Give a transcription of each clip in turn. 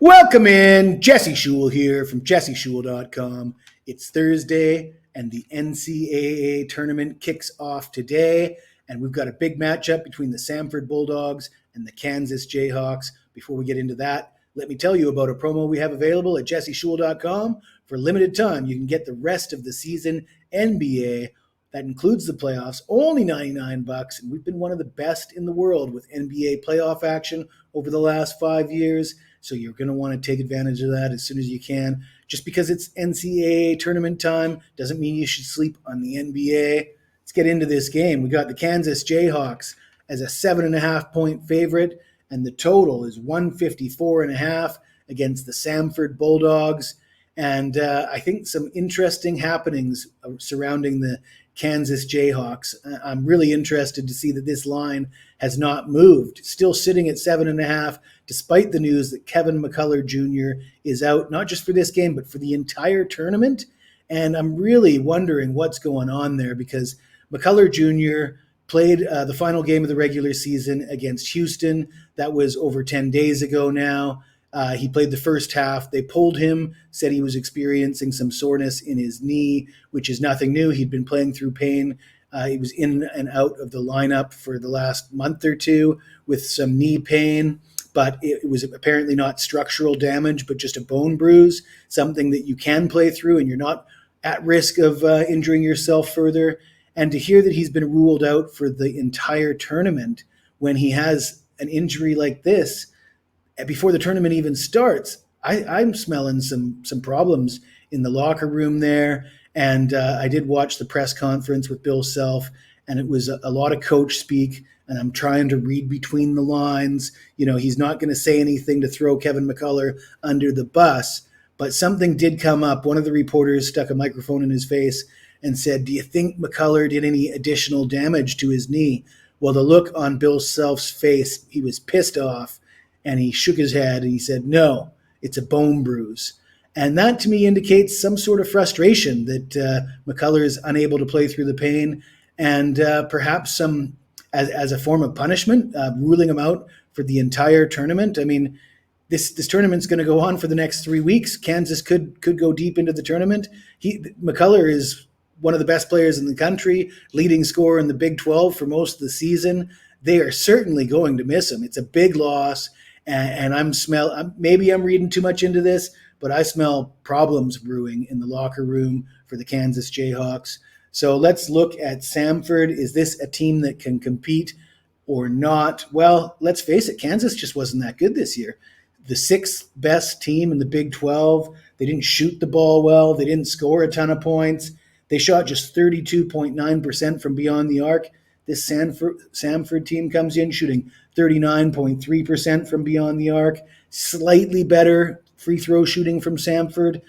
Welcome in. Jesse Schule here from jesseschule.com. It's Thursday and the NCAA Tournament kicks off today. And we've got a big matchup between the Samford Bulldogs and the Kansas Jayhawks. Before we get into that, let me tell you about a promo we have available at jesseschule.com. For limited time, you can get the rest of the season NBA. That includes the playoffs, only $99. And we've been one of the best in the world with NBA playoff action over the last 5 years. So you're going to want to take advantage of that as soon as you can. Just because it's NCAA tournament time doesn't mean you should sleep on the NBA. Let's get into this game. We got the Kansas Jayhawks as a 7.5 point favorite, and the total is 154.5 against the Samford Bulldogs. And I think some interesting happenings surrounding the Kansas Jayhawks. I'm really interested to see that this line has not moved, still sitting at 7.5, despite the news that Kevin McCullar Jr. is out, not just for this game, but for the entire tournament. And I'm really wondering what's going on there because McCullar Jr. played the final game of the regular season against Houston. That was over 10 days ago now. He played the first half. They pulled him, said he was experiencing some soreness in his knee, which is nothing new. He'd been playing through pain. He was in and out of the lineup for the last month or two with some knee pain, but it was apparently not structural damage, but just a bone bruise, something that you can play through and you're not at risk of injuring yourself further. And to hear that he's been ruled out for the entire tournament when he has an injury like this, before the tournament even starts, I'm smelling some problems in the locker room there. And I did watch the press conference with Bill Self, and it was a lot of coach speak, and I'm trying to read between the lines. You know, he's not going to say anything to throw Kevin McCullar under the bus, but something did come up. One of the reporters stuck a microphone in his face and said, "Do you think McCullar did any additional damage to his knee?" Well, the look on Bill Self's face, he was pissed off. And he shook his head and he said, "No, it's a bone bruise." And that to me indicates some sort of frustration that McCullar is unable to play through the pain and perhaps some, as a form of punishment, ruling him out for the entire tournament. I mean, this tournament's going to go on for the next 3 weeks. Kansas could go deep into the tournament. McCullar is one of the best players in the country, leading scorer in the Big 12 for most of the season. They are certainly going to miss him. It's a big loss. And maybe I'm reading too much into this, but I smell problems brewing in the locker room for the Kansas Jayhawks. So let's look at Samford. Is this a team that can compete or not? Well, let's face it, Kansas just wasn't that good this year. The sixth best team in the Big 12. They didn't shoot the ball well. They didn't score a ton of points. They shot just 32.9% from beyond the arc. This Samford team comes in shooting 39.3% from beyond the arc, slightly better free throw shooting from Samford.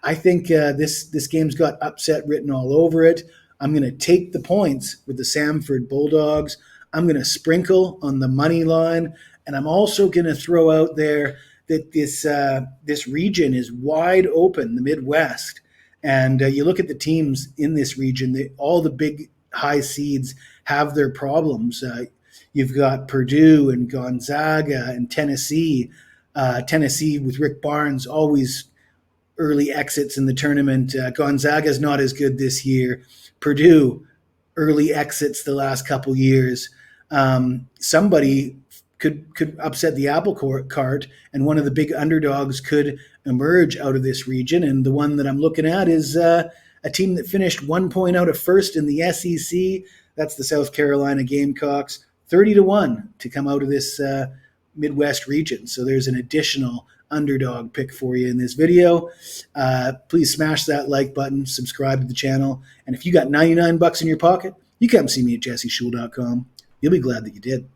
I think this game's got upset written all over it. I'm going to take the points with the Samford Bulldogs. I'm going to sprinkle on the money line, and I'm also going to throw out there that this region is wide open, the Midwest. And you look at the teams in this region, all the big high seeds have their problems. You've got Purdue and Gonzaga and Tennessee. Tennessee with Rick Barnes, always early exits in the tournament. Gonzaga's not as good this year. Purdue, early exits the last couple years. Somebody could upset the apple cart, and one of the big underdogs could emerge out of this region. And the one that I'm looking at is a team that finished 1 point out of first in the SEC. That's the South Carolina Gamecocks, 30-1 to come out of this Midwest region. So there's an additional underdog pick for you in this video. Please smash that like button, subscribe to the channel, and if you got $99 in your pocket, you come see me at jesseschule.com. You'll be glad that you did.